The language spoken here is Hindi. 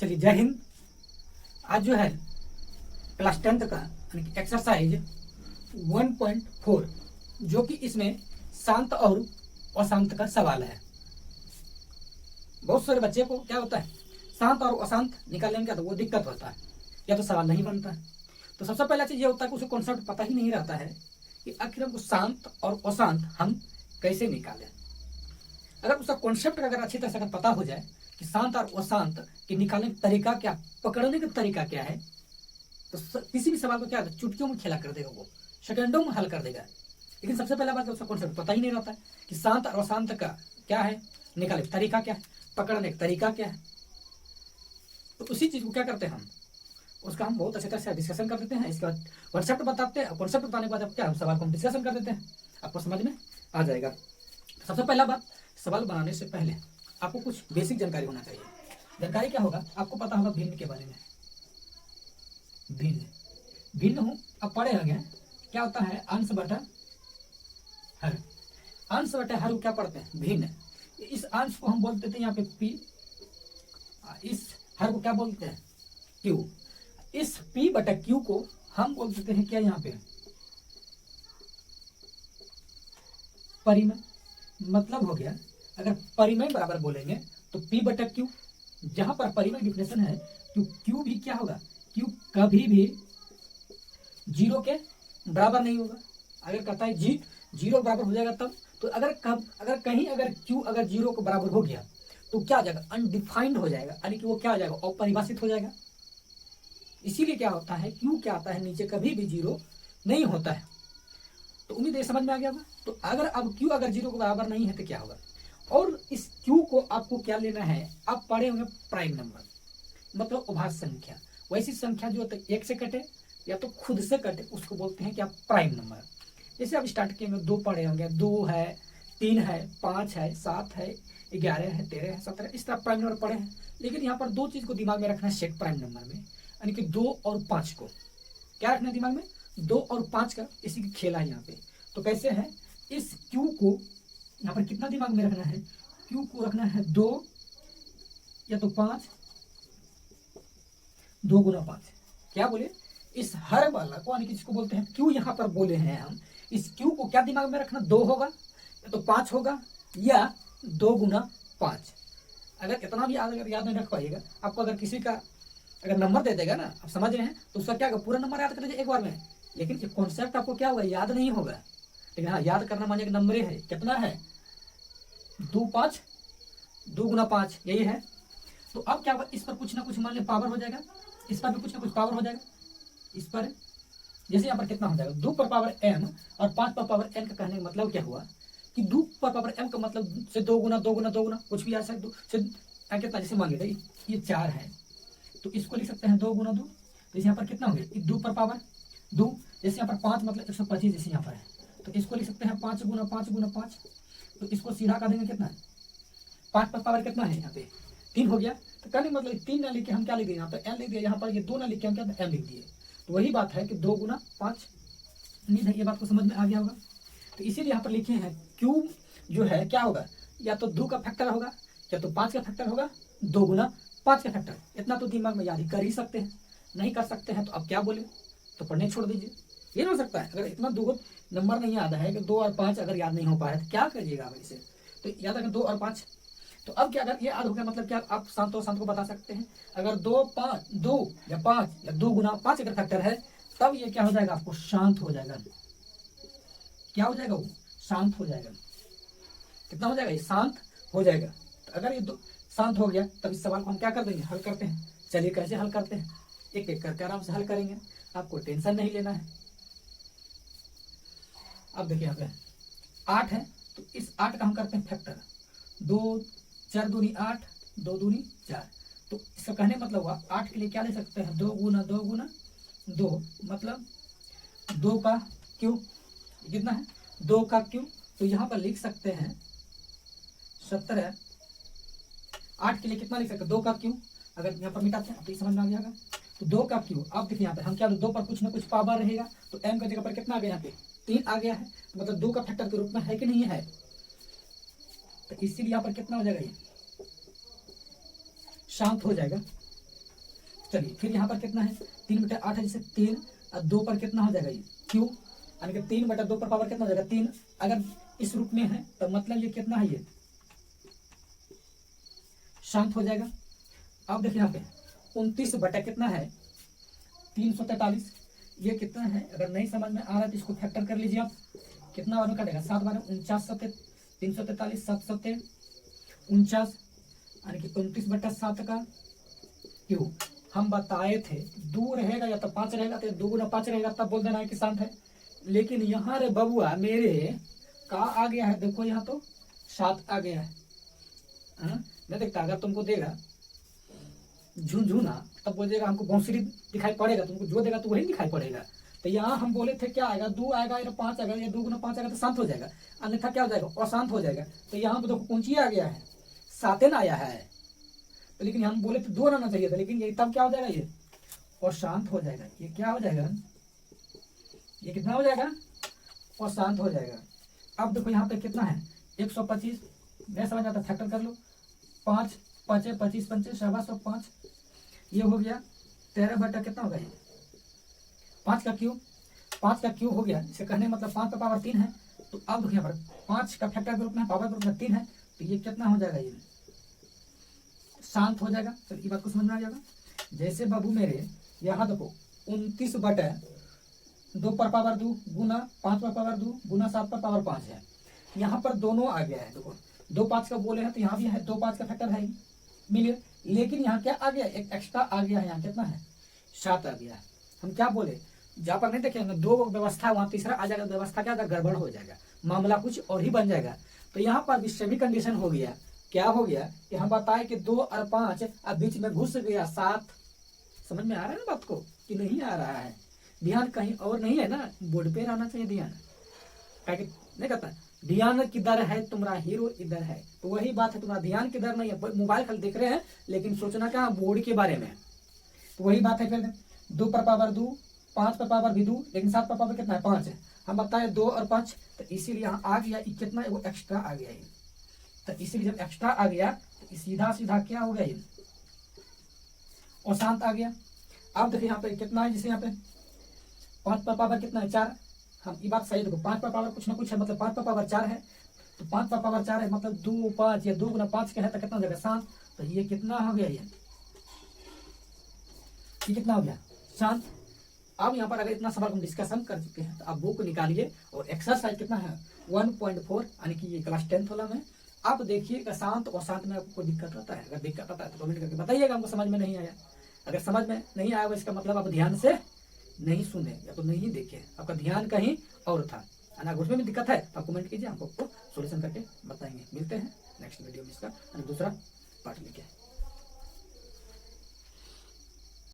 चलिए जय हिंद। आज जो है क्लास 10th का एक्सरसाइज 1.4 जो कि इसमें शांत और अशांत का सवाल है। बहुत सारे बच्चे को क्या होता है, शांत और अशांत निकालने का तो वो दिक्कत होता है या तो सवाल नहीं बनता है। तो सबसे पहला चीज ये होता है कि उसे कॉन्सेप्ट पता ही नहीं रहता है कि आखिर हमको शांत और अशांत हम कैसे निकालें। अगर उसका कॉन्सेप्ट अगर अच्छी तरह से अगर पता हो जाए कि शांत और अशांत के निकालने का तरीका क्या, पकड़ने का तरीका क्या है, तो किसी भी सवाल को क्या चुटकियों में खेला कर देगा, वो सेकंडों में हल कर देगा। लेकिन सबसे पहला बात उसका कॉन्सेप्ट पता ही नहीं रहता है कि शांत और अशांत का क्या है, निकाले तरीका क्या है, पकड़ने का तरीका क्या है। तो उसी चीज को क्या करते हैं हम, उसका हम बहुत अच्छी तरह से डिस्कशन कर देते हैं। इसके बाद कॉन्सेप्ट बताते हैं, कॉन्सेप्ट बताने के बाद क्या हम सवाल को हम डिस्कशन कर देते हैं, आपको समझ में आ जाएगा। सबसे पहला बात, सवाल बनाने से पहले आपको कुछ बेसिक जानकारी होना चाहिए। जानकारी क्या होगा, आपको पता होगा भिन्न के बारे में। भिन्न भिन्न हूं, अब पढ़े होंगे क्या होता है, अंश बटा हर। अंश बटा हर क्या पढ़ते हैं, भिन्न। इस अंश को हम बोलते थे यहाँ पे पी, इस हर को क्या बोलते हैं, क्यू। इस पी बटा क्यू को हम बोल देते हैं क्या, यहाँ पे परिमेय। मतलब हो गया, अगर परिमेय बराबर बोलेंगे तो पी बटा क्यू, जहां पर परिमेय डिफिनेशन है क्यू भी क्या होगा, क्यू कभी भी जीरो के बराबर नहीं होगा। अगर कहता है जीरो बराबर हो जाएगा तब, तो अगर कहीं अगर क्यू अगर जीरो के बराबर हो गया तो क्या हो जाएगा, अनडिफाइंड हो जाएगा, यानी कि वो क्या हो जाएगा, अपरिभाषित हो जाएगा। इसीलिए क्या होता है, क्यू क्या आता है, नीचे कभी भी जीरो नहीं होता है। तो उम्मीद है समझ में आ गया होगा। तो अगर अब क्यू अगर जीरो के बराबर नहीं है तो क्या होगा, और इस क्यू को आपको क्या लेना है, आप पढ़े होंगे प्राइम नंबर, मतलब अभाज्य संख्या। वैसी संख्या जो एक से कटे या तो खुद से कटे उसको बोलते हैं क्या, प्राइम नंबर। जैसे आप स्टार्ट किए में 2 पढ़े होंगे, 2 है, 3 है, 5 है, 7 है, 11 है, 13 है, 17, इस तरह प्राइम नंबर पढ़े हैं। लेकिन यहाँ पर दो चीज को दिमाग में रखना है सेट प्राइम नंबर में, यानी कि 2 और 5 को क्या रखना है दिमाग में, 2 और 5 का इसी की खेला है यहाँ पे। तो कैसे है, इस क्यू को यहाँ पर कितना दिमाग में रखना है, क्यू को रखना है 2 या तो 5, 2 गुना 5। क्या बोले, इस हर वाला को यानी कि जिसको बोलते हैं क्यू, यहाँ पर बोले हैं हम, इस क्यू को क्या दिमाग में रखना, 2 होगा या तो 5 होगा या 2 गुना 5। अगर इतना भी अगर याद नहीं रख पाइएगा, आपको अगर किसी का अगर नंबर दे देगा ना, आप समझ रहे हैं, तो उसका क्या होगा, पूरा नंबर याद कर लीजिए एक बार में। लेकिन ये कॉन्सेप्ट आपको क्या होगा, याद नहीं होगा। लेकिन हाँ, याद करना मानिए कि नंबर है, कितना है, 2 5, 2 गुना 5, यही है। तो अब क्या होगा, इस पर कुछ ना कुछ मान लीजिए पावर हो जाएगा, इस पर भी कुछ ना कुछ पावर हो जाएगा। इस पर जैसे यहाँ पर कितना हो जाएगा, 2 पर पावर m और 5 पर पावर n का कहने का मतलब क्या हुआ कि 2 पर पावर m का मतलब से 2 गुना 2 गुना 2 गुना कुछ भी आ सकता है, कितना, जैसे मान लीजिए ये 4 है तो इसको लिख सकते हैं 2 गुना 2। जैसे यहाँ पर कितना हो गया, 2 पर पावर 2, जैसे यहाँ पर 5 मतलब 125 जैसे यहाँ पर है, तो इसको लिख सकते हैं 5 गुना 5 गुना 5। तो इसको सीधा कर देंगे कितना, 5 पर पावर कितना है, यहाँ पे 3 हो गया। तो कहने मतलब 3 ना लिख के हम क्या लिख दिए, यहाँ पर n लिख दिया, यहाँ पर ये 2 ना लिख के हम क्या m लिख दिए। तो वही बात है कि 2 गुना 5। उम्मीद है ये बात को समझ में आ गया होगा। तो इसीलिए यहाँ पर लिखे हैं क्यू जो है क्या होगा, या तो 2 का फैक्टर होगा या तो 5 का फैक्टर होगा, 2 गुना 5 का फैक्टर। इतना तो दिमाग में याद ही कर ही सकते हैं, नहीं कर सकते हैं तो अब क्या बोले, तो पढ़ने छोड़ दीजिए। ये नहीं हो सकता है, अगर इतना 2 नंबर नहीं याद है कि 2 और 5 अगर याद नहीं हो पाया तो क्या करिएगा आप इसे। तो याद रखें 2 और 5। तो अब क्या, अगर ये याद हो गया मतलब क्या, आप शांत और शांत को बता सकते हैं। अगर 2 5 2 या 5 या 2 गुना 5 अगर फैक्टर है, तब ये क्या हो जाएगा, आपको शांत हो जाएगा। क्या हो जाएगा, वो शांत हो जाएगा। कितना हो जाएगा, ये शांत हो जाएगा। तो अगर ये शांत हो गया तब इस सवाल को हम क्या कर देंगे, हल करते हैं। चलिए कैसे हल करते हैं, एक एक करके आराम से हल करेंगे, आपको टेंशन नहीं लेना है। अब देखिए यहाँ पे 8 है, तो इस 8 का हम करते हैं फैक्टर, 2 4 दूनी 8, 2 दूनी 4। तो इसका कहने मतलब हुआ 8 के लिए क्या ले सकते हैं, 2 गुना 2 गुना 2, मतलब 2 का क्यूब। कितना है, 2 का क्यूब। तो यहाँ पर लिख सकते हैं 17। 8 के लिए कितना लिख सकते हैं, 2 का क्यूब। अगर यहाँ पर मिटाते हैं तो समझ में आ जाएगा। तो 2 का क्यूब, अब देखिए यहाँ पे हम क्या, 2 पर कुछ ना कुछ पावर रहेगा, तो m का जगह पर कितना आ गया, यहाँ पे 3 आ गया है, तो मतलब 2 का फैक्टर के रूप में है कि नहीं है। तो इसीलिए यहाँ पर कितना हो जाएगा, ये शांत हो जाएगा। चलिए फिर यहाँ पर कितना है 3/8 है, जैसे 3 और 2 पर कितना हो जाएगा ये क्यू, यानी कि 3/2 पर पावर कितना हो जाएगा 3। अगर इस रूप में है तो मतलब ये कितना है, ये शांत हो जाएगा। अब देखिए यहाँ पे 29 बटा कितना है 343, ये कितना है, अगर नहीं समझ में आ रहा है तो इसको फैक्टर कर लीजिए आप, कितना बार में कटेगा 7 बार 49 सत्ते 343 7 सत्ते 49, यानी कि 29/7 का क्यू। हम बताए थे 2 रहेगा या तो 5 रहेगा, तो 2 गुना 5 रहेगा तब बोल देना है कि शांत है। लेकिन यहाँ रे बबुआ मेरे का आ गया है, देखो यहाँ तो 7 आ गया है। मैं देखता अगर तुमको देगा झुनझुना तब बोलेगा हमको बांसुरी दिखाई पड़ेगा, तुमको जो देगा तो वही दिखाई पड़ेगा। तो यहाँ हम बोले थे क्या आएगा 2 आएगा या 5 आएगा, या 2 गुना 5 आएगा तो शांत हो जाएगा, अन्यथा क्या हो जाएगा अशांत हो जाएगा। तो यहाँ पर देखो कौन आ गया है 7 ना आया है, तो लेकिन हम बोले थे 2 आना चाहिए था, लेकिन ये तब क्या हो जाएगा ये अशांत हो जाएगा। ये क्या हो जाएगा, ये कितना हो जाएगा अशांत हो जाएगा। अब देखो यहाँ पे कितना है 125, नहीं समझ आता फैक्टर कर लो, 5 5 25 25 705, ये हो गया 13 बटा कितना होगा ये 5 का क्यूब हो गया। इसे कहने मतलब 5 का पावर 3 है। तो अब देखो यहाँ पर 5 का फैक्टर के रूप में पावर के रूप में 3 है, तो ये कितना हो जाएगा, ये शांत हो जाएगा। तो ये बात को समझ में आ जाएगा। जैसे बाबू मेरे यहाँ देखो 29/2 पर पावर 2 गुना 5 पर पावर 2 गुना 7 पर पावर 5 है। यहाँ पर दोनों आ गया है, देखो 2 5 का बोले हैं तो यहाँ भी है 2 5 का फैक्टर है मिलिए, लेकिन यहाँ क्या आ गया एक एक्स्ट्रा आ गया है, यहाँ कितना है 7 आ गया है। हम क्या बोले जहाँ पर नहीं देखे 2 व्यवस्था वहाँ तीसरा आ जाएगा, व्यवस्था क्या गड़बड़ हो जाएगा, मामला कुछ और ही बन जाएगा। तो यहाँ पर भी सेमी कंडीशन हो गया, क्या हो गया कि हम बताए कि 2 और 5 अब बीच में घुस गया 7। समझ में आ रहा है ना बात को कि नहीं आ रहा है, ध्यान कहीं और नहीं है ना, बोर्ड पे रहना चाहिए ध्यान, नहीं कहता ध्यान किधर है तुम्हारा हीरो इधर है। तो वही बात है, तुम्हारा ध्यान किधर नहीं है, मोबाइल खाली देख रहे हैं लेकिन सोचना क्या बोर्ड के बारे में। तो वही बात है फिर 2 पर पावर 2 5 पर पावर भी 2, लेकिन 7 पर पावर कितना है 5 है। हम बताए 2 और 5, तो इसीलिए यहाँ आ गया कितना वो एक्स्ट्रा आ गया ये। तो इसीलिए जब एक्स्ट्रा आ गया तो सीधा सीधा क्या हो गया ये अशांत आ गया। अब देखिए यहाँ पे कितना है, जैसे यहाँ पे 5 पर पावर कितना है 4। हम ये बात सही देखो 5 पर पावर कुछ ना कुछ है, मतलब 5 पर पावर 4 है, तो 5 पर पावर 4 है मतलब 2 5 या 2 गुना 5 का है तो कितना हो जाएगा 7। तो ये कितना हो गया, ये कितना हो गया शांत। अब यहाँ पर अगर इतना सवाल हम डिस्कशन कर चुके हैं तो आप बुक निकालिए और एक्सरसाइज कितना है 1.4 यानी कि ये क्लास 10th वाला में। आप देखिएगा शांत और शांत में आपको कोई दिक्कत आता है, अगर दिक्कत आता है तो कमेंट करके बताइएगा हमको समझ में नहीं आया। अगर समझ में नहीं आया इसका मतलब आप ध्यान से नहीं सुने या तो नहीं देखे, आपका ध्यान कहीं और था, अगर उसमें भी दिक्कत है तो आप कमेंट कीजिए, हम आपको सोल्यूशन करके बताएंगे। मिलते हैं नेक्स्ट वीडियो में इसका दूसरा पार्ट लेके।